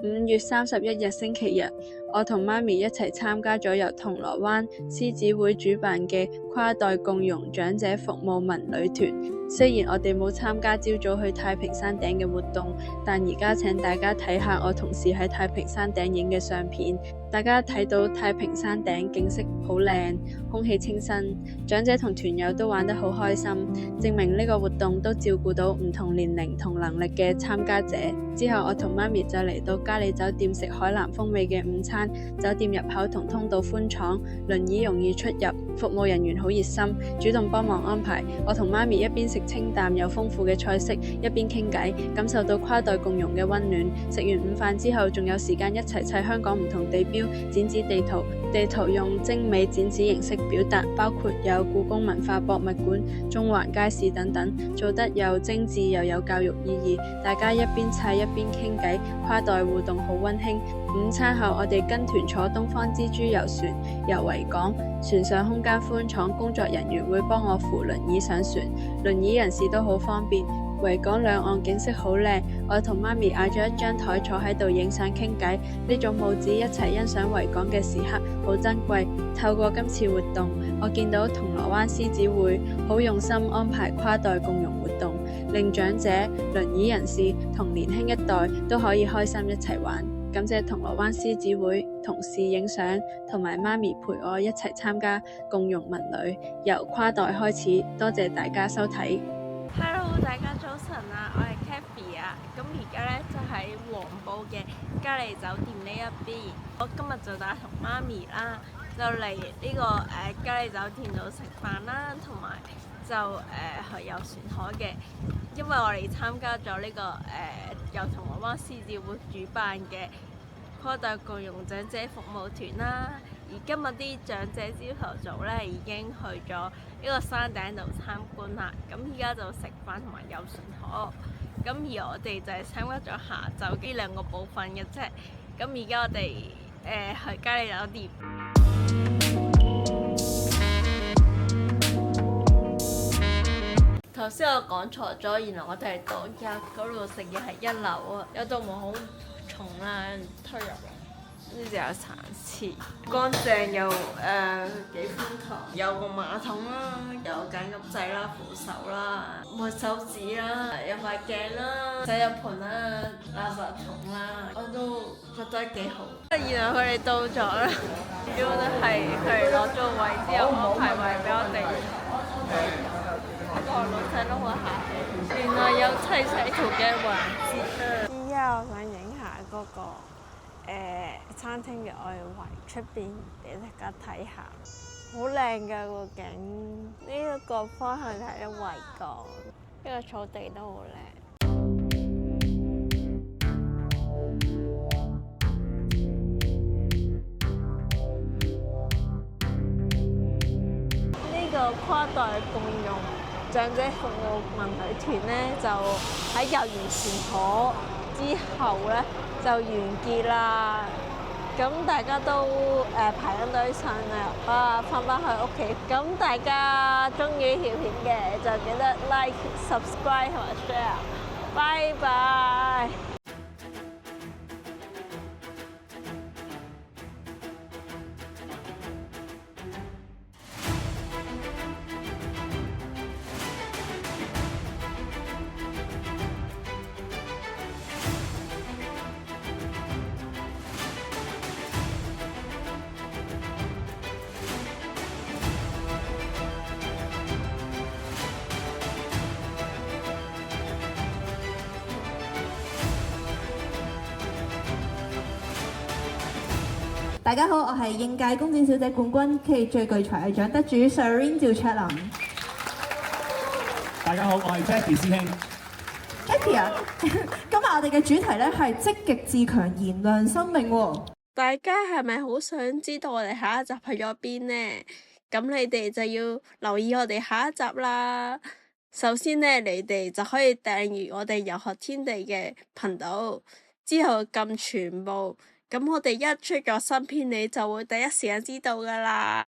5月31日星期日，我同媽咪一齊參加咗由銅鑼灣獅子會主辦嘅跨代共融長者服務文旅團。雖然我哋冇參加朝早去太平山頂嘅活動，但而家請大家睇下我同事喺太平山頂影嘅相片。大家睇到太平山頂景色好靚，空氣清新，長者同團友都玩得好開心，證明呢個活動都照顧到唔同年齡同能力嘅參加者。之後我同媽咪就嚟到嘉里酒店食海南風味嘅午餐，酒店入口同通道寬敞，輪椅容易出入，服務人員好熱心，主動幫忙安排。我同媽咪一邊食清淡又豐富嘅菜式，一邊傾偈，感受到跨代共融嘅溫暖。食完午飯之後，仲有時間一齊砌香港唔同地標、剪紙地圖。地圖用精美剪紙形式表達，包括有故宮文化博物館、中環街市等等，做得又精緻又有教育意義。大家一邊砌一邊傾偈，跨代互動好溫馨。午餐後，我哋跟團坐東方之珠遊船遊維港，船上空間寬敞，工作人員會幫我扶輪椅上船，輪椅人士都好方便。維港兩岸景色好靚，我同媽咪嗌咗一張台坐喺度影相傾偈，呢種母子一齊欣賞維港嘅時刻好珍貴。透過今次活動，我見到銅鑼灣獅子會好用心安排跨代共融活動，令長者、輪椅人士同年輕一代都可以開心一齊玩。感謝銅鑼灣獅子會同事影相，同埋媽咪陪我一齊參加共融文旅，由跨代開始。多謝大家收睇。Hello， 大家早晨啊！我係 Kathy 啊，咁而家咧就喺黃埔嘅嘉里酒店呢一邊。我今日就帶同媽咪啦，就嚟呢個嘉里酒店度食飯啦，同埋就去遊船河嘅。因為我哋參加咗呢個由銅鑼灣獅子會主辦嘅跨代共融長者服務團啦。而今日啲長者朝頭早咧已經去咗呢個山頂度參觀啦，咁而家就食飯同埋遊船河。咁而我哋就係參加咗下晝呢兩個部分嘅啫。咁而家我哋去嘉里酒店。頭先我講錯咗，原來我哋係當日嗰度食嘅係1樓啊，有道門好重啦，推入嚟。呢度有殘廁，乾淨又幾寬敞，有個馬桶啦，有緊急掣啦、扶手啦、抹手紙啦，有塊鏡啦、洗手盆啦、垃圾桶啦，我都覺得幾好。原來佢哋到咗啦，我覺得係佢哋攞咗位之後安排位俾我哋。個老細都好客氣。原來有砌洗圖嘅環節。依家我想影下嗰個餐廳嘅外圍出邊俾大家睇下，好靚㗎個景。呢一個方向睇到維港，呢個草地都好靚。呢個跨代共融長者服務文旅團呢，就喺遊完船河之後呢，就完結啦。咁大家都排緊隊上嚟翻去屋企。咁大家中意條片嘅就記得 like、subscribe 同埋 share。拜拜。大家好，我係應屆公展小姐冠軍暨最具才藝獎得主 Sirene 趙卓琳。大家好，我係 Jackie 師兄。Jackie 啊，今日我哋嘅主題咧係積極自強，燃亮生命喎。大家係咪好想知道我哋下一集去咗邊呢？咁你哋就要留意我哋下一集啦。首先呢，你哋就可以訂閱我哋遊學天地嘅頻道，之後撳全部。咁我哋一出咗新片，你就會第一時間知道㗎喇。